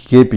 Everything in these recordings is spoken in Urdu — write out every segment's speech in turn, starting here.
KP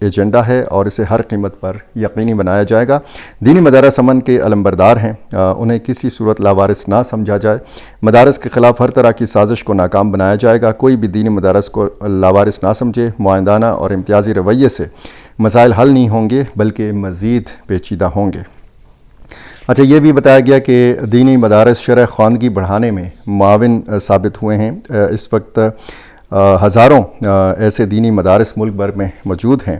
ایجنڈا ہے اور اسے ہر قیمت پر یقینی بنایا جائے گا۔ دینی مدارس امن کے علمبردار ہیں، انہیں کسی صورت لاوارث نہ سمجھا جائے۔ مدارس کے خلاف ہر طرح کی سازش کو ناکام بنایا جائے گا۔ کوئی بھی دینی مدارس کو لاوارث نہ سمجھے۔ معاندانہ اور امتیازی رویے سے مسائل حل نہیں ہوں گے بلکہ مزید پیچیدہ ہوں گے۔ اچھا، یہ بھی بتایا گیا کہ دینی مدارس شرح خواندگی بڑھانے میں معاون ثابت ہوئے ہیں۔ اس وقت ہزاروں ایسے دینی مدارس ملک بھر میں موجود ہیں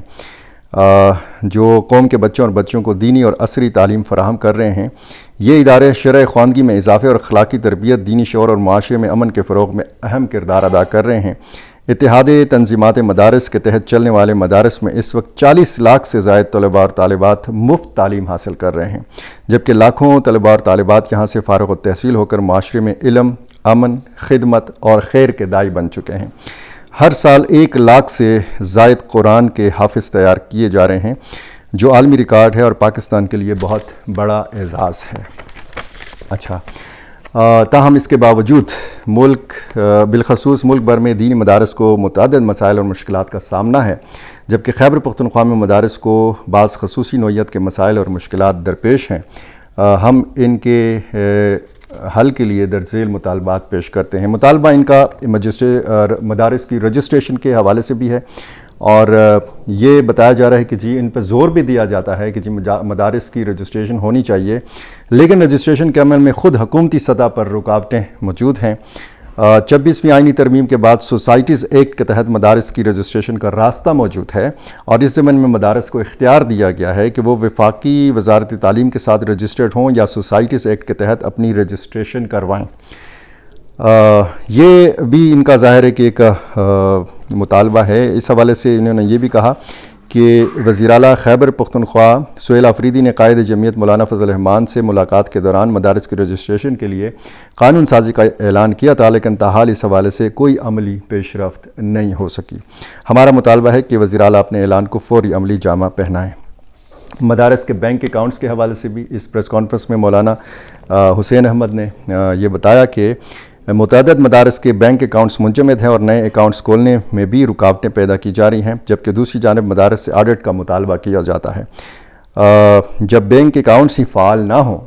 جو قوم کے بچوں اور بچوں کو دینی اور عصری تعلیم فراہم کر رہے ہیں۔ یہ ادارے شرح خواندگی میں اضافے اور اخلاقی تربیت، دینی شعور اور معاشرے میں امن کے فروغ میں اہم کردار ادا کر رہے ہیں۔ اتحاد تنظیمات مدارس کے تحت چلنے والے مدارس میں اس وقت 40 لاکھ سے زائد طلباء اور طالبات مفت تعلیم حاصل کر رہے ہیں، جبکہ لاکھوں طلباء اور طالبات یہاں سے فارغ التحصیل ہو کر معاشرے میں علم، امن، خدمت اور خیر کے داعی بن چکے ہیں۔ ہر سال 1 لاکھ سے زائد قرآن کے حافظ تیار کیے جا رہے ہیں، جو عالمی ریکارڈ ہے اور پاکستان کے لیے بہت بڑا اعزاز ہے۔ اچھا، تاہم اس کے باوجود ملک بالخصوص ملک بھر میں دینی مدارس کو متعدد مسائل اور مشکلات کا سامنا ہے، جبکہ خیبر پختونخوا میں مدارس کو بعض خصوصی نوعیت کے مسائل اور مشکلات درپیش ہیں۔ ہم ان کے حل کے لیے درج ذیل مطالبات پیش کرتے ہیں۔ مطالبہ ان کا مدارس کی رجسٹریشن کے حوالے سے بھی ہے، اور یہ بتایا جا رہا ہے کہ جی ان پہ زور بھی دیا جاتا ہے کہ جی مدارس کی رجسٹریشن ہونی چاہیے، لیکن رجسٹریشن کے عمل میں خود حکومتی سطح پر رکاوٹیں موجود ہیں۔ 26ویں آئینی ترمیم کے بعد سوسائٹیز ایکٹ کے تحت مدارس کی رجسٹریشن کا راستہ موجود ہے، اور اس ضمن میں مدارس کو اختیار دیا گیا ہے کہ وہ وفاقی وزارت تعلیم کے ساتھ رجسٹرڈ ہوں یا سوسائٹیز ایکٹ کے تحت اپنی رجسٹریشن کروائیں۔ یہ بھی ان کا ظاہر ہے کہ ایک مطالبہ ہے۔ اس حوالے سے انہوں نے یہ بھی کہا کہ وزیر اعلیٰ خیبر پختونخوا سہیل آفریدی نے قائد جمعیت مولانا فضل الرحمان سے ملاقات کے دوران مدارس کی رجسٹریشن کے لیے قانون سازی کا اعلان کیا تھا، لیکن تاحال اس حوالے سے کوئی عملی پیش رفت نہیں ہو سکی۔ ہمارا مطالبہ ہے کہ وزیر اعلیٰ اپنے اعلان کو فوری عملی جامہ پہنائیں۔ مدارس کے بینک اکاؤنٹس کے حوالے سے بھی اس پریس کانفرنس میں مولانا حسین احمد نے یہ بتایا کہ متعدد مدارس کے بینک اکاؤنٹس منجمد ہیں اور نئے اکاؤنٹس کھولنے میں بھی رکاوٹیں پیدا کی جا رہی ہیں، جبکہ دوسری جانب مدارس سے آڈٹ کا مطالبہ کیا جاتا ہے۔ جب بینک اکاؤنٹس ہی فعال نہ ہوں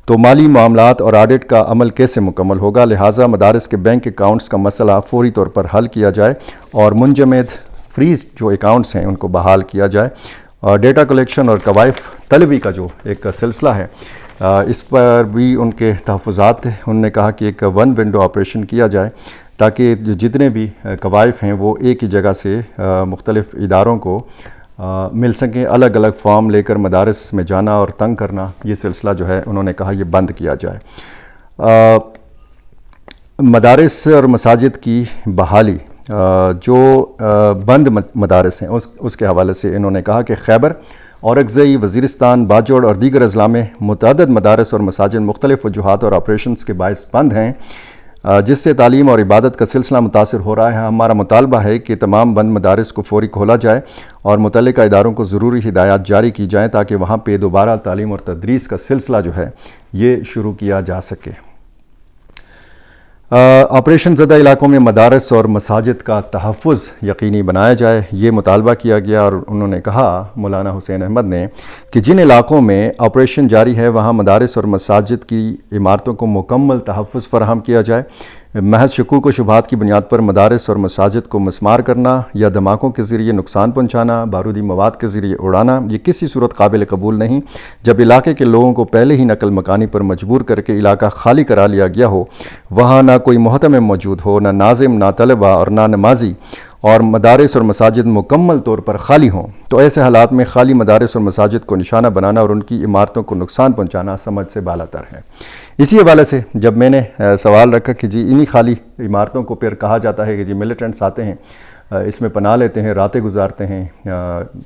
تو مالی معاملات اور آڈٹ کا عمل کیسے مکمل ہوگا؟ لہٰذا مدارس کے بینک اکاؤنٹس کا مسئلہ فوری طور پر حل کیا جائے اور منجمد فریز جو اکاؤنٹس ہیں ان کو بحال کیا جائے۔ ڈیٹا کلیکشن اور قوائف طلبی کا جو ایک سلسلہ ہے، اس پر بھی ان کے تحفظات تھے۔ انہوں نے کہا کہ ایک ون ونڈو آپریشن کیا جائے تاکہ جتنے بھی قوائف ہیں وہ ایک ہی جگہ سے مختلف اداروں کو مل سکیں۔ الگ الگ فارم لے کر مدارس میں جانا اور تنگ کرنا، یہ سلسلہ جو ہے انہوں نے کہا یہ بند کیا جائے۔ مدارس اور مساجد کی بحالی، جو بند مدارس ہیں اس کے حوالے سے انہوں نے کہا کہ خیبر، اورکزئی، وزیرستان، باجوڑ اور دیگر اضلاع میں متعدد مدارس اور مساجد مختلف وجوہات اور آپریشنز کے باعث بند ہیں، جس سے تعلیم اور عبادت کا سلسلہ متاثر ہو رہا ہے۔ ہمارا مطالبہ ہے کہ تمام بند مدارس کو فوری کھولا جائے اور متعلقہ اداروں کو ضروری ہدایات جاری کی جائیں تاکہ وہاں پہ دوبارہ تعلیم اور تدریس کا سلسلہ جو ہے یہ شروع کیا جا سکے۔ آپریشن زدہ علاقوں میں مدارس اور مساجد کا تحفظ یقینی بنایا جائے، یہ مطالبہ کیا گیا، اور انہوں نے کہا مولانا حسین احمد نے کہ جن علاقوں میں آپریشن جاری ہے وہاں مدارس اور مساجد کی عمارتوں کو مکمل تحفظ فراہم کیا جائے۔ محض شکوک و شبہات کی بنیاد پر مدارس اور مساجد کو مسمار کرنا یا دھماکوں کے ذریعے نقصان پہنچانا، بارودی مواد کے ذریعے اڑانا، یہ کسی صورت قابل قبول نہیں۔ جب علاقے کے لوگوں کو پہلے ہی نقل مکانی پر مجبور کر کے علاقہ خالی کرا لیا گیا ہو، وہاں نہ کوئی محتمم موجود ہو، نہ ناظم، نہ طلبہ اور نہ نمازی، اور مدارس اور مساجد مکمل طور پر خالی ہوں، تو ایسے حالات میں خالی مدارس اور مساجد کو نشانہ بنانا اور ان کی عمارتوں کو نقصان پہنچانا سمجھ سے بالاتر ہے۔ اسی حوالے سے جب میں نے سوال رکھا کہ جی انہی خالی عمارتوں کو پھر کہا جاتا ہے کہ جی ملیٹنٹس آتے ہیں، اس میں پناہ لیتے ہیں، راتیں گزارتے ہیں،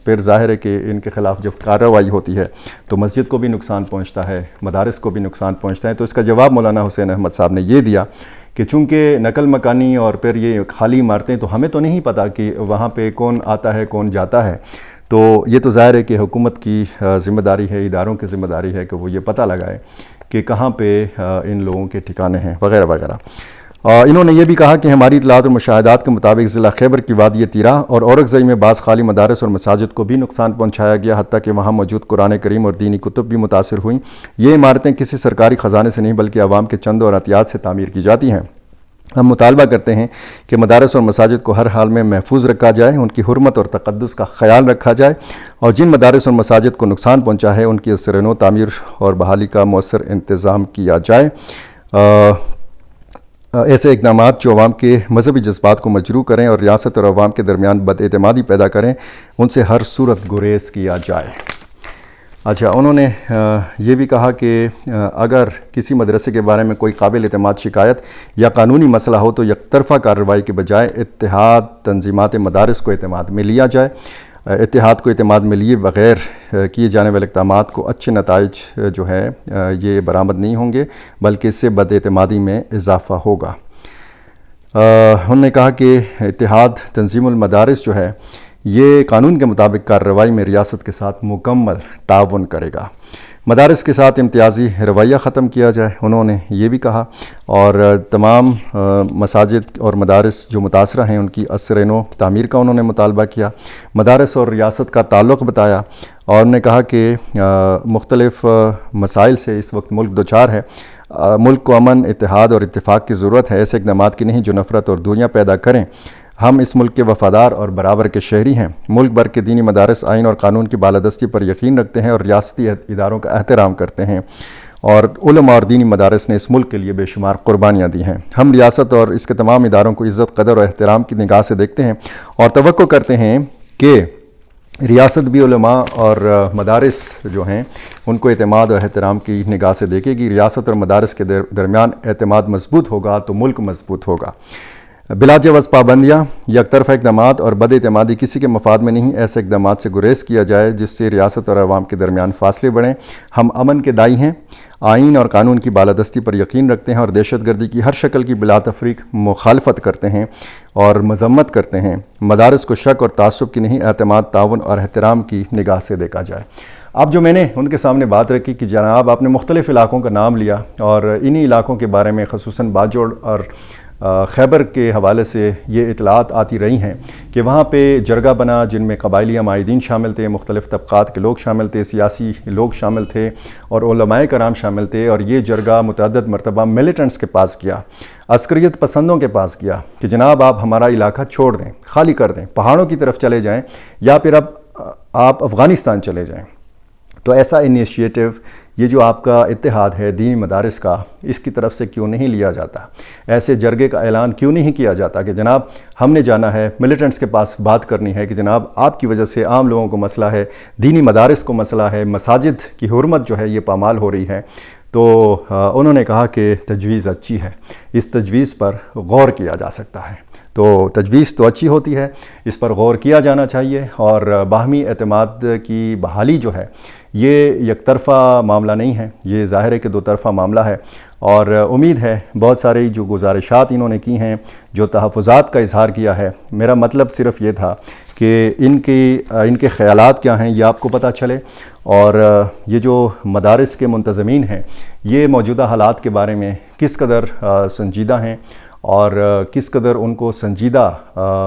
پھر ظاہر ہے کہ ان کے خلاف جب کارروائی ہوتی ہے تو مسجد کو بھی نقصان پہنچتا ہے، مدارس کو بھی نقصان پہنچتا ہے۔ تو اس کا جواب مولانا حسین احمد صاحب نے یہ دیا کہ چونکہ نقل مکانی اور پھر یہ خالی عمارتیں، تو ہمیں تو نہیں پتہ کہ وہاں پہ کون آتا ہے کون جاتا ہے، تو یہ تو ظاہر ہے کہ حکومت کی ذمہ داری ہے، اداروں کی ذمہ داری ہے کہ وہ یہ پتہ لگائے کہ کہاں پہ ان لوگوں کے ٹھکانے ہیں وغیرہ وغیرہ۔ انہوں نے یہ بھی کہا کہ ہماری اطلاعات اور مشاہدات کے مطابق ضلع خیبر کی وادی طیرہ اور اورکزئی میں بعض خالی مدارس اور مساجد کو بھی نقصان پہنچایا گیا، حتیٰ کہ وہاں موجود قرآن کریم اور دینی کتب بھی متاثر ہوئیں۔ یہ عمارتیں کسی سرکاری خزانے سے نہیں بلکہ عوام کے چند اور احتیاط سے تعمیر کی جاتی ہیں۔ ہم مطالبہ کرتے ہیں کہ مدارس اور مساجد کو ہر حال میں محفوظ رکھا جائے، ان کی حرمت اور تقدس کا خیال رکھا جائے، اور جن مدارس اور مساجد کو نقصان پہنچا ہے ان کی اثر نو تعمیر اور بحالی کا مؤثر انتظام کیا جائے۔ ایسے اقدامات جو عوام کے مذہبی جذبات کو مجروح کریں اور ریاست اور عوام کے درمیان بد اعتمادی پیدا کریں، ان سے ہر صورت گریز کیا جائے۔ اچھا، انہوں نے یہ بھی کہا کہ اگر کسی مدرسے کے بارے میں کوئی قابل اعتماد شکایت یا قانونی مسئلہ ہو تو یک طرفہ کارروائی کے بجائے اتحاد تنظیمات مدارس کو اعتماد میں لیا جائے۔ اتحاد کو اعتماد میں لیے بغیر کیے جانے والے اقدامات کو اچھے نتائج جو ہے یہ برآمد نہیں ہوں گے، بلکہ اس سے بد اعتمادی میں اضافہ ہوگا۔ انہوں نے کہا کہ اتحاد تنظیم المدارس جو ہے یہ قانون کے مطابق کارروائی میں ریاست کے ساتھ مکمل تعاون کرے گا۔ مدارس کے ساتھ امتیازی رویہ ختم کیا جائے، انہوں نے یہ بھی کہا، اور تمام مساجد اور مدارس جو متاثرہ ہیں ان کی اثر نو تعمیر کا انہوں نے مطالبہ کیا۔ مدارس اور ریاست کا تعلق بتایا، اور انہوں نے کہا کہ مختلف مسائل سے اس وقت ملک دوچار ہے۔ ملک کو امن، اتحاد اور اتفاق کی ضرورت ہے، ایسے اقدامات کی نہیں جو نفرت اور دوریاں پیدا کریں۔ ہم اس ملک کے وفادار اور برابر کے شہری ہیں، ملک بھر کے دینی مدارس آئین اور قانون کی بالادستی پر یقین رکھتے ہیں اور ریاستی اداروں کا احترام کرتے ہیں، اور علماء اور دینی مدارس نے اس ملک کے لیے بے شمار قربانیاں دی ہیں۔ ہم ریاست اور اس کے تمام اداروں کو عزت، قدر اور احترام کی نگاہ سے دیکھتے ہیں اور توقع کرتے ہیں کہ ریاست بھی علماء اور مدارس جو ہیں ان کو اعتماد اور احترام کی نگاہ سے دیکھے گی۔ ریاست اور مدارس کے درمیان اعتماد مضبوط ہوگا تو ملک مضبوط ہوگا۔ بلا جواز پابندیاں، یک طرفہ اقدامات اور بد اعتمادی کسی کے مفاد میں نہیں، ایسے اقدامات سے گریز کیا جائے جس سے ریاست اور عوام کے درمیان فاصلے بڑھیں۔ ہم امن کے دائی ہیں، آئین اور قانون کی بالادستی پر یقین رکھتے ہیں اور دہشت گردی کی ہر شکل کی بلا تفریق مخالفت کرتے ہیں اور مذمت کرتے ہیں۔ مدارس کو شک اور تعصب کی نہیں، اعتماد، تعاون اور احترام کی نگاہ سے دیکھا جائے۔ اب جو میں نے ان کے سامنے بات رکھی کہ جناب آپ نے مختلف علاقوں کا نام لیا، اور انہی علاقوں کے بارے میں خصوصاً باجوڑ اور خیبر کے حوالے سے یہ اطلاعات آتی رہی ہیں کہ وہاں پہ جرگہ بنا جن میں قبائلی عمائدین شامل تھے، مختلف طبقات کے لوگ شامل تھے، سیاسی لوگ شامل تھے اور علماء کرام شامل تھے، اور یہ جرگہ متعدد مرتبہ ملیٹنٹس کے پاس گیا، عسکریت پسندوں کے پاس گیا کہ جناب آپ ہمارا علاقہ چھوڑ دیں، خالی کر دیں، پہاڑوں کی طرف چلے جائیں یا پھر اب آپ افغانستان چلے جائیں۔ تو ایسا انیشیٹو، یہ جو آپ کا اتحاد ہے دینی مدارس کا، اس کی طرف سے کیوں نہیں لیا جاتا؟ ایسے جرگے کا اعلان کیوں نہیں کیا جاتا کہ جناب ہم نے جانا ہے ملیٹنٹس کے پاس بات کرنی ہے کہ جناب آپ کی وجہ سے عام لوگوں کو مسئلہ ہے، دینی مدارس کو مسئلہ ہے، مساجد کی حرمت جو ہے یہ پامال ہو رہی ہے۔ تو انہوں نے کہا کہ تجویز اچھی ہے، اس تجویز پر غور کیا جا سکتا ہے۔ تو تجویز تو اچھی ہوتی ہے، اس پر غور کیا جانا چاہیے، اور باہمی اعتماد کی بحالی جو ہے یہ یک طرفہ معاملہ نہیں ہے، یہ ظاہر ہے کہ دو طرفہ معاملہ ہے، اور امید ہے بہت ساری جو گزارشات انہوں نے کی ہیں، جو تحفظات کا اظہار کیا ہے، میرا مطلب صرف یہ تھا کہ ان کے خیالات کیا ہیں یہ آپ کو پتہ چلے، اور یہ جو مدارس کے منتظمین ہیں یہ موجودہ حالات کے بارے میں کس قدر سنجیدہ ہیں اور کس قدر ان کو سنجیدہ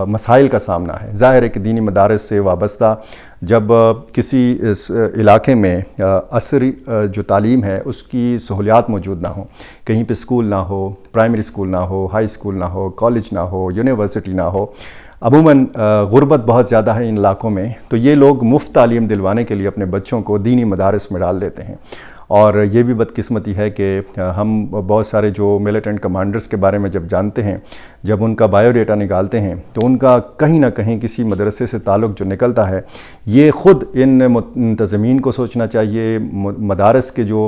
مسائل کا سامنا ہے۔ ظاہر ہے کہ دینی مدارس سے وابستہ جب کسی علاقے میں عصری جو تعلیم ہے اس کی سہولیات موجود نہ ہوں، کہیں پہ اسکول نہ ہو، پرائمری اسکول نہ ہو، ہائی اسکول نہ ہو، کالج نہ ہو، یونیورسٹی نہ ہو، عموماً غربت بہت زیادہ ہے ان علاقوں میں، تو یہ لوگ مفت تعلیم دلوانے کے لیے اپنے بچوں کو دینی مدارس میں ڈال دیتے ہیں۔ اور یہ بھی بدقسمتی ہے کہ ہم بہت سارے جو ملیٹنٹ کمانڈرز کے بارے میں جب جانتے ہیں، جب ان کا بایو ڈیٹا نکالتے ہیں تو ان کا کہیں نہ کہیں کسی مدرسے سے تعلق جو نکلتا ہے، یہ خود ان منتظمین کو سوچنا چاہیے، مدارس کے جو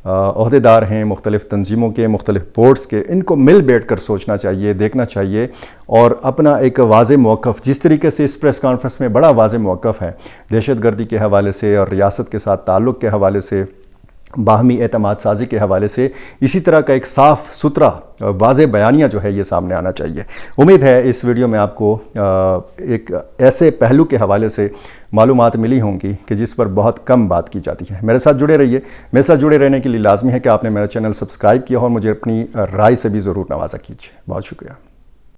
عہدیدار ہیں مختلف تنظیموں کے، مختلف بورڈز کے، ان کو مل بیٹھ کر سوچنا چاہیے، دیکھنا چاہیے، اور اپنا ایک واضح موقف، جس طریقے سے اس پریس کانفرنس میں بڑا واضح موقف ہے دہشت گردی کے حوالے سے اور ریاست کے ساتھ تعلق کے حوالے سے باہمی اعتماد سازی کے حوالے سے اسی طرح کا ایک صاف ستھرا واضح بیانیہ جو ہے یہ سامنے آنا چاہیے۔ امید ہے اس ویڈیو میں آپ کو ایک ایسے پہلو کے حوالے سے معلومات ملی ہوں گی کہ جس پر بہت کم بات کی جاتی ہے۔ میرے ساتھ جڑے رہیے۔ میرے ساتھ جڑے رہنے کے لیے لازمی ہے کہ آپ نے میرا چینل سبسکرائب کیا ہو اور مجھے اپنی رائے سے بھی ضرور نوازا کیجیے۔ بہت شکریہ۔